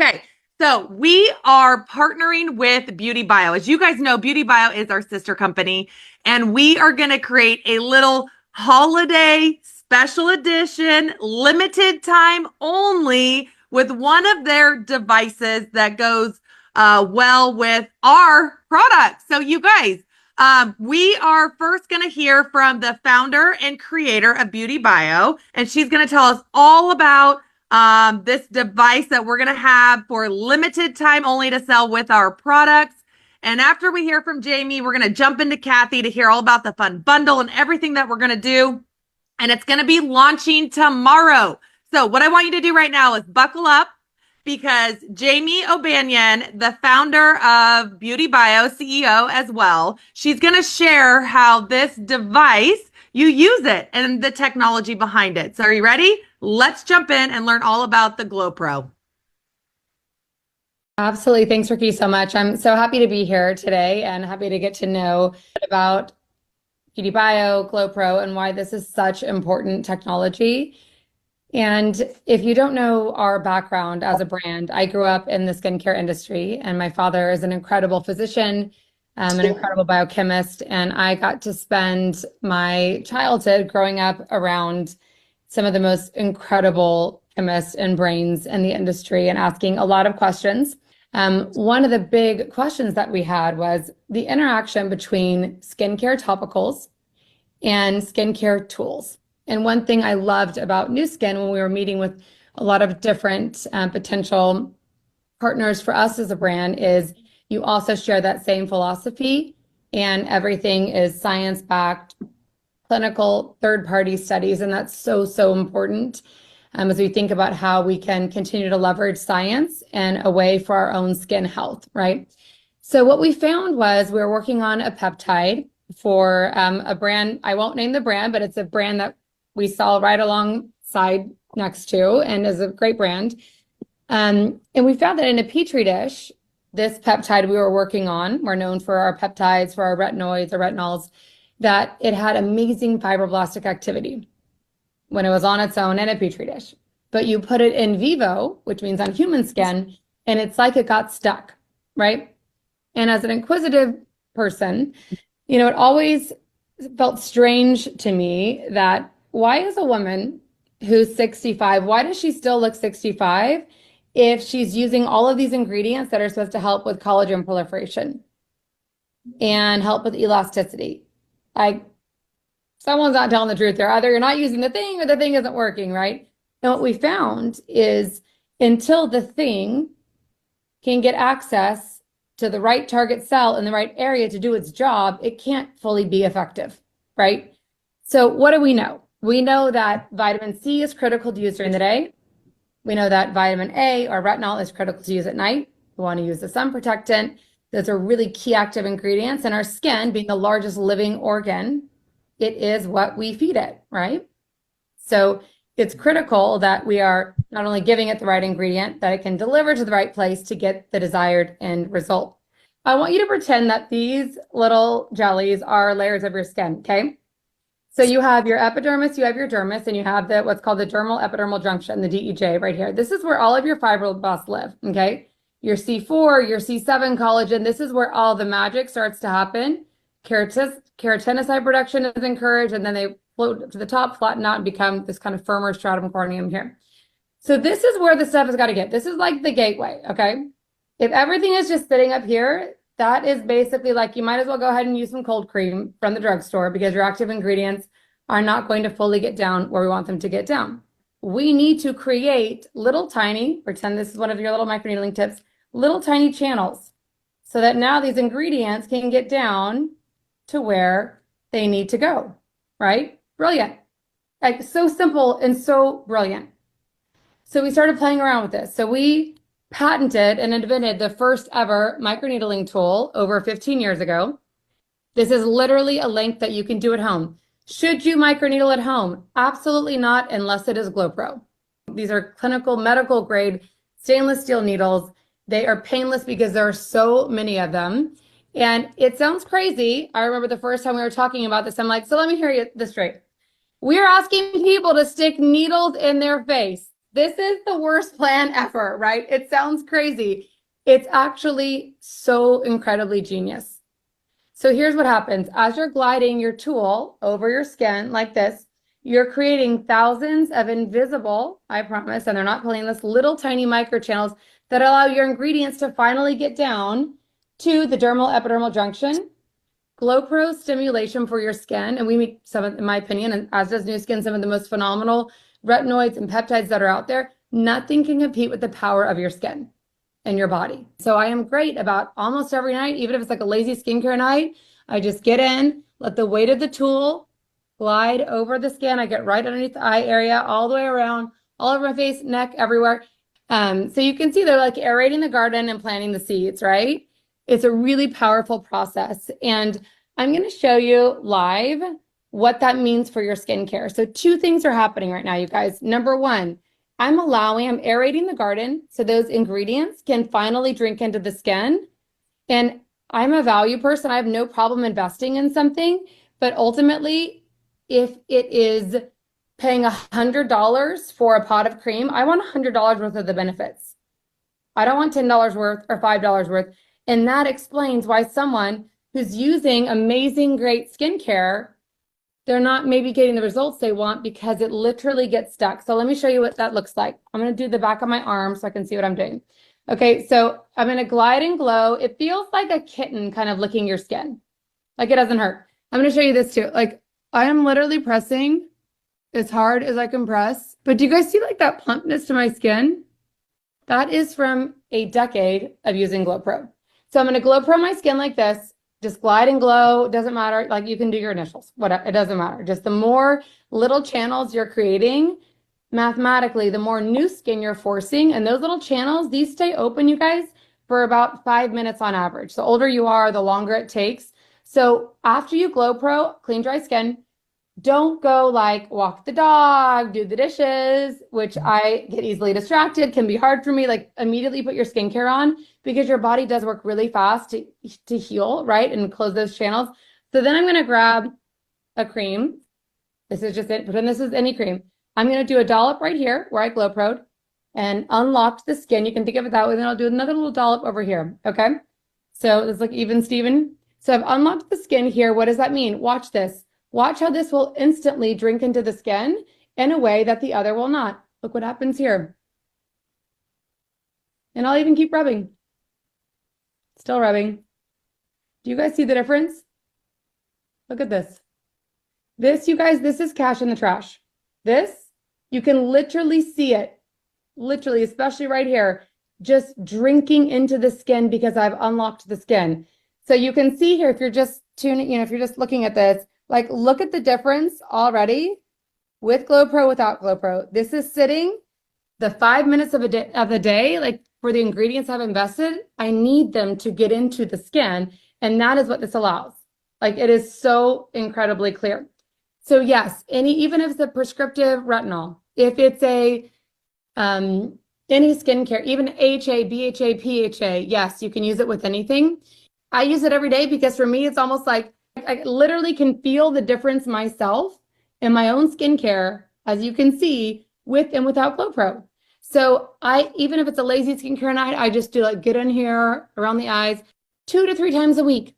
Okay, so we are partnering with Beauty Bio. As you guys know, Beauty Bio is our sister company, and we are going to create a little holiday special edition, limited time only, with one of their devices that goes well with our products. So you guys, we are first going to hear from the founder and creator of Beauty Bio, and she's going to tell us all about this device that we're going to have for limited time only to sell with our products. And after we hear from Jamie, we're going to jump into Kathy to hear all about the fun bundle and everything that we're going to do. And it's going to be launching tomorrow. So what I want you to do right now is buckle up, because Jamie O'Banion, the founder of Beauty Bio, CEO as well, she's going to share how this device, you use it and the technology behind it. So are you ready? Let's jump in and learn all about the Glow Pro. Absolutely. Thanks, Ricky, so much. I'm so happy to be here today and happy to get to know about Beauty Bio, Glow Pro, and why this is such important technology. And if you don't know our background as a brand, I grew up in the skincare industry, and my father is an incredible physician, an incredible biochemist, and I got to spend my childhood growing up around some of the most incredible chemists and brains in the industry and asking a lot of questions. One of the big questions that we had was the interaction between skincare topicals and skincare tools. And one thing I loved about Nu Skin when we were meeting with a lot of different potential partners for us as a brand is you also share that same philosophy, and everything is science-backed, clinical third-party studies. And that's so, so important as we think about how we can continue to leverage science and a way for our own skin health, right? So what we found was we were working on a peptide for a brand. I won't name the brand, but it's a brand that we saw right alongside next to and is a great brand. And we found that in a Petri dish, this peptide we were working on, we're known for our peptides, for our retinoids, our retinols, that it had amazing fibroblastic activity when it was on its own in a Petri dish. But you put it in vivo, which means on human skin, and it's like it got stuck, right? And as an inquisitive person, you know, it always felt strange to me that why is a woman who's 65, why does she still look 65 if she's using all of these ingredients that are supposed to help with collagen proliferation and help with elasticity? Like, someone's not telling the truth there. Either you're not using the thing or the thing isn't working, right? And what we found is until the thing can get access to the right target cell in the right area to do its job, it can't fully be effective, right? So what do we know? We know that vitamin C is critical to use during the day. We know that vitamin A or retinol is critical to use at night. We want to use the sun protectant. Those are really key active ingredients. And our skin, being the largest living organ, it is what we feed it, right? So it's critical that we are not only giving it the right ingredient, that it can deliver to the right place to get the desired end result. I want you to pretend that these little jellies are layers of your skin, okay? So you have your epidermis, you have your dermis, and you have the what's called the dermal epidermal junction, the DEJ right here. This is where all of your fibroblasts live, okay? Your C4, your C7 collagen, this is where all the magic starts to happen. Keratinocyte production is encouraged, and then they float to the top, flatten out, and become this kind of firmer stratum corneum here. So this is where the stuff has got to get. This is like the gateway, okay? If everything is just sitting up here, that is basically like you might as well go ahead and use some cold cream from the drugstore, because your active ingredients are not going to fully get down where we want them to get down. We need to create little tiny, pretend this is one of your little microneedling tips, little tiny channels, so that now these ingredients can get down to where they need to go, right? Brilliant. Like, so simple and so brilliant. So we started playing around with this. So we patented and invented the first ever microneedling tool over 15 years ago. This is literally a length that you can do at home. Should you microneedle at home? Absolutely not, unless it is Glow Pro. These are clinical medical grade stainless steel needles. They are painless because there are so many of them. And it sounds crazy. I remember the first time we were talking about this, I'm like, so let me hear you this straight. We're asking people to stick needles in their face. This is the worst plan ever, right? It sounds crazy. It's actually so incredibly genius. So here's what happens. As you're gliding your tool over your skin like this, you're creating thousands of invisible, I promise, and they're not pulling this, little tiny microchannels that allow your ingredients to finally get down to the dermal epidermal junction. GlowPro stimulation for your skin, and we make some of, in my opinion, and as does Nu Skin, some of the most phenomenal retinoids and peptides that are out there. Nothing can compete with the power of your skin and your body. So I am great about almost every night, even if it's like a lazy skincare night, I just get in, let the weight of the tool glide over the skin. I get right underneath the eye area, all the way around, all over my face, neck, everywhere. So you can see they're like aerating the garden and planting the seeds, right? It's a really powerful process. And I'm going to show you live what that means for your skincare. So two things are happening right now, you guys. Number one, I'm aerating the garden so those ingredients can finally drink into the skin. And I'm a value person. I have no problem investing in something, but ultimately, if it is paying $100 for a pot of cream, I want $100 worth of the benefits. I don't want $10 worth or $5 worth. And that explains why someone who's using amazing, great skincare, they're not maybe getting the results they want because it literally gets stuck. So let me show you what that looks like. I'm going to do the back of my arm so I can see what I'm doing. Okay, so I'm going to glide and glow. It feels like a kitten kind of licking your skin. Like it doesn't hurt. I'm going to show you this too. Like I am literally pressing as hard as I can press. But do you guys see like that plumpness to my skin? That is from a decade of using GlowPro. So I'm going to GlowPro my skin like this. Just glide and glow. It doesn't matter. Like you can do your initials. Whatever. It doesn't matter. Just the more little channels you're creating, mathematically, the more new skin you're forcing. And those little channels, these stay open, you guys, for about 5 minutes on average. The older you are, the longer it takes. So after you GlowPro, clean, dry skin, don't go like walk the dog, do the dishes, which I get easily distracted, can be hard for me. Like immediately put your skincare on because your body does work really fast to heal, right? And close those channels. So then I'm going to grab a cream. This is just it. Pretend this is any cream. I'm going to do a dollop right here where I GlowPro'd and unlocked the skin. You can think of it that way. Then I'll do another little dollop over here. Okay. So this looks even, Steven. So I've unlocked the skin here. What does that mean? Watch this. Watch how this will instantly drink into the skin in a way that the other will not. Look what happens here. And I'll even keep rubbing. Still rubbing. Do you guys see the difference? Look at this. This, you guys, this is cash in the trash. This, you can literally see it. Literally, especially right here, just drinking into the skin because I've unlocked the skin. So you can see here, if you're just tuning, if you're just looking at this, like, look at the difference already with GlowPro, without GlowPro. This is sitting the 5 minutes of the day, like for the ingredients I've invested, I need them to get into the skin. And that is what this allows. Like it is so incredibly clear. So yes, even if it's a prescriptive retinol, if it's a any skincare, even HA, BHA, PHA, yes, you can use it with anything. I use it every day because for me, it's almost like I literally can feel the difference myself in my own skincare, as you can see, with and without GlowPro. So even if it's a lazy skincare night, I just do like get in here around the eyes 2 to 3 times a week.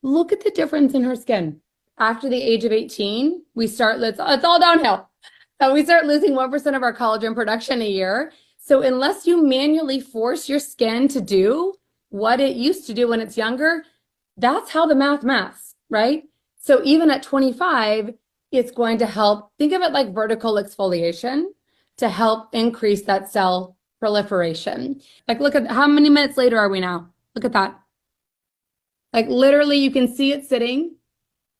Look at the difference in her skin. After the age of 18, it's all downhill. We start losing 1% of our collagen production a year. So unless you manually force your skin to do what it used to do when it's younger, that's how the maths, right? So even at 25, it's going to help. Think of it like vertical exfoliation to help increase that cell proliferation. Like, look at how many minutes later are we now? Look at that. Like literally you can see it sitting.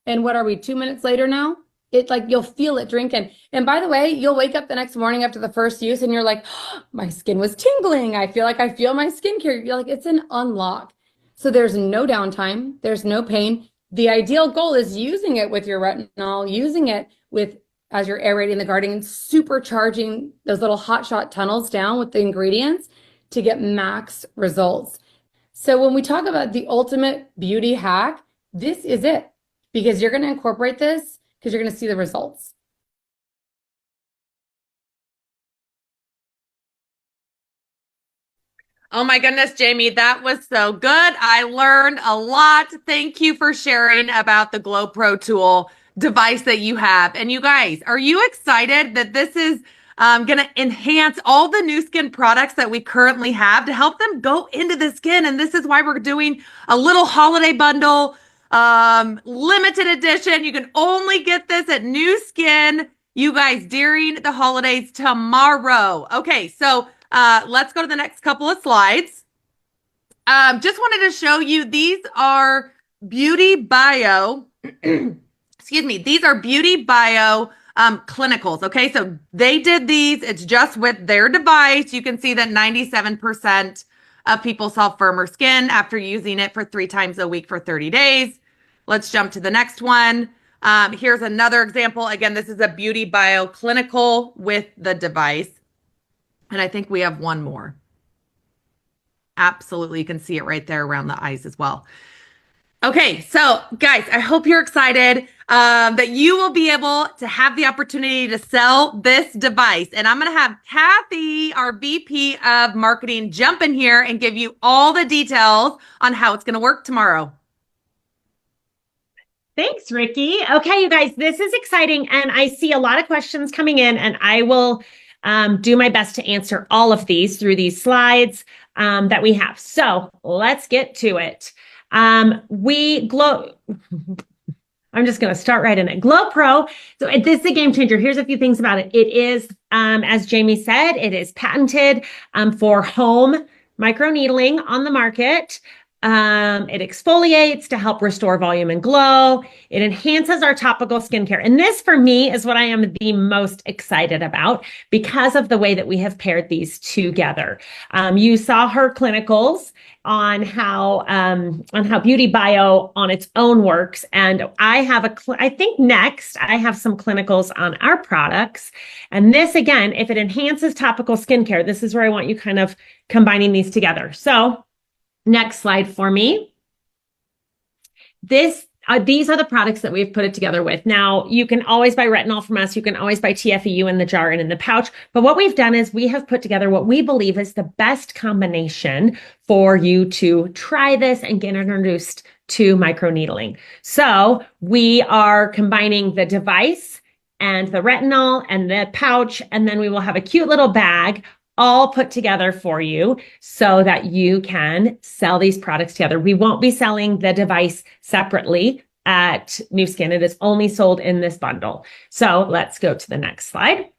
And what are we, 2 minutes later now? It like, you'll feel it drinking. And by the way, you'll wake up the next morning after the first use and you're like, oh, my skin was tingling. I feel like I feel my skincare. You're like, it's an unlock. So there's no downtime. There's no pain. The ideal goal is using it with your retinol, using it as you're aerating the garden, supercharging those little hotshot tunnels down with the ingredients to get max results. So when we talk about the ultimate beauty hack, this is it, because you're going to incorporate this because you're going to see the results. Oh my goodness, Jamie, that was so good. I learned a lot. Thank you for sharing about the Glow Pro tool device that you have. And you guys, are you excited that this is going to enhance all the new skin products that we currently have to help them go into the skin? And this is why we're doing a little holiday bundle, limited edition. You can only get this at New Skin, you guys, during the holidays tomorrow. Okay, so let's go to the next couple of slides. Just wanted to show you, these are Beauty Bio, excuse me, these are Beauty Bio clinicals. Okay, so they did these, it's just with their device. You can see that 97% of people saw firmer skin after using it for 3 times a week for 30 days. Let's jump to the next one. Here's another example. Again, this is a Beauty Bio clinical with the device. And I think we have one more. Absolutely. You can see it right there around the eyes as well. Okay, so guys, I hope you're excited that you will be able to have the opportunity to sell this device. And I'm going to have Kathy, our VP of Marketing, jump in here and give you all the details on how it's going to work tomorrow. Thanks, Ricky. Okay, you guys, this is exciting. And I see a lot of questions coming in, and I will do my best to answer all of these through these slides that we have. So let's get to it. I'm just going to start right in it. Glow Pro. So this is a game changer. Here's a few things about it. It is, as Jamie said, it is patented for home microneedling on the market. It exfoliates to help restore volume and glow. It enhances our topical skincare. And this, for me, is what I am the most excited about because of the way that we have paired these together. You saw her clinicals on how Beauty Bio on its own works. And I have I think next I have some clinicals on our products. And this, again, if it enhances topical skincare, this is where I want you kind of combining these together. So next slide for me. These are the products that we've put it together with. Now, you can always buy retinol from us. You can always buy TFEU in the jar and in the pouch. But what we've done is we have put together what we believe is the best combination for you to try this and get introduced to microneedling. So we are combining the device and the retinol and the pouch, and then we will have a cute little bag all put together for you so that you can sell these products together. We won't be selling the device separately at New Skin. It is only sold in this bundle. So let's go to the next slide.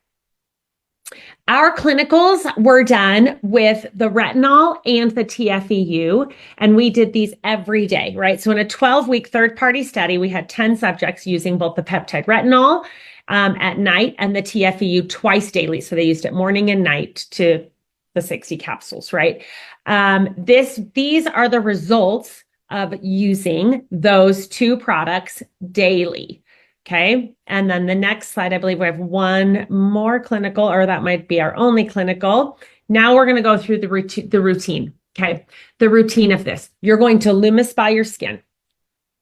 Our clinicals were done with the retinol and the TFEU, and we did these every day, right? So in a 12-week third-party study, we had 10 subjects using both the peptide retinol at night and the TFEU twice daily. So they used it morning and night to the 60 capsules, right? These are the results of using those 2 products daily. Okay. And then the next slide, I believe we have one more clinical, or that might be our only clinical. Now we're going to go through the routine. Okay. The routine of this. You're going to lumify your skin,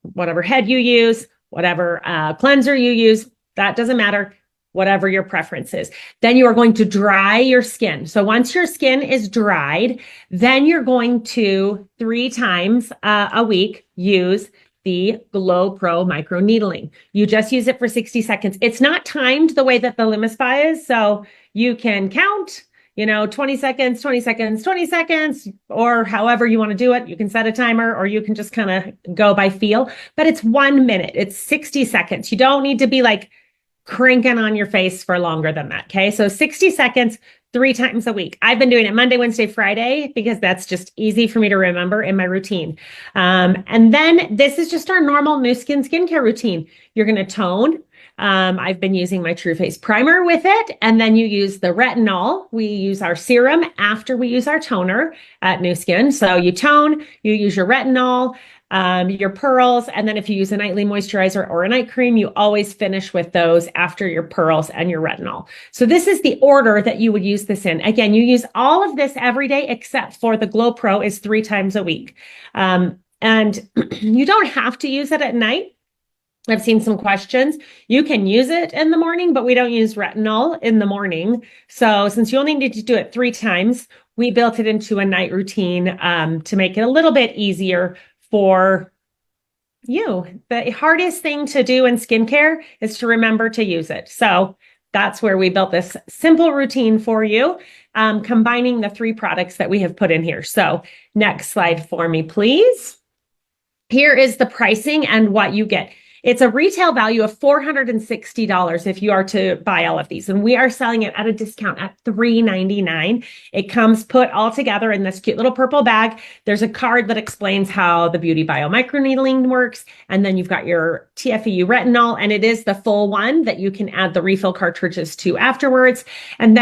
whatever head you use, whatever cleanser you use. That doesn't matter, whatever your preference is. Then you are going to dry your skin. So once your skin is dried, then you're going to 3 times a week use the Glow Pro microneedling. You just use it for 60 seconds. It's not timed the way that the Lumify is. So you can count, 20 seconds, 20 seconds, 20 seconds, or however you want to do it. You can set a timer, or you can just kind of go by feel, but it's 1 minute. It's 60 seconds. You don't need to be like cranking on your face for longer than that. Okay. So 60 seconds, 3 times a week. I've been doing it Monday, Wednesday, Friday, because that's just easy for me to remember in my routine. And then this is just our normal New Skin skincare routine. You're going to tone. I've been using my True Face primer with it. And then you use the retinol. We use our serum after we use our toner at New Skin. So you tone, you use your retinol, your pearls, and then if you use a nightly moisturizer or a night cream, you always finish with those after your pearls and your retinol. So this is the order that you would use this in. Again, you use all of this every day except for the Glow Pro is 3 times a week. And you don't have to use it at night. I've seen some questions. You can use it in the morning, but we don't use retinol in the morning. So since you only need to do it 3 times, we built it into a night routine to make it a little bit easier for you. The hardest thing to do in skincare is to remember to use it. So that's where we built this simple routine for you, combining the 3 products that we have put in here. So next slide for me, please. Here is the pricing and what you get. It's a retail value of $460 if you are to buy all of these. And we are selling it at a discount at $399. It comes put all together in this cute little purple bag. There's a card that explains how the Beauty Bio microneedling works. And then you've got your TFEU retinol, and it is the full one that you can add the refill cartridges to afterwards. And then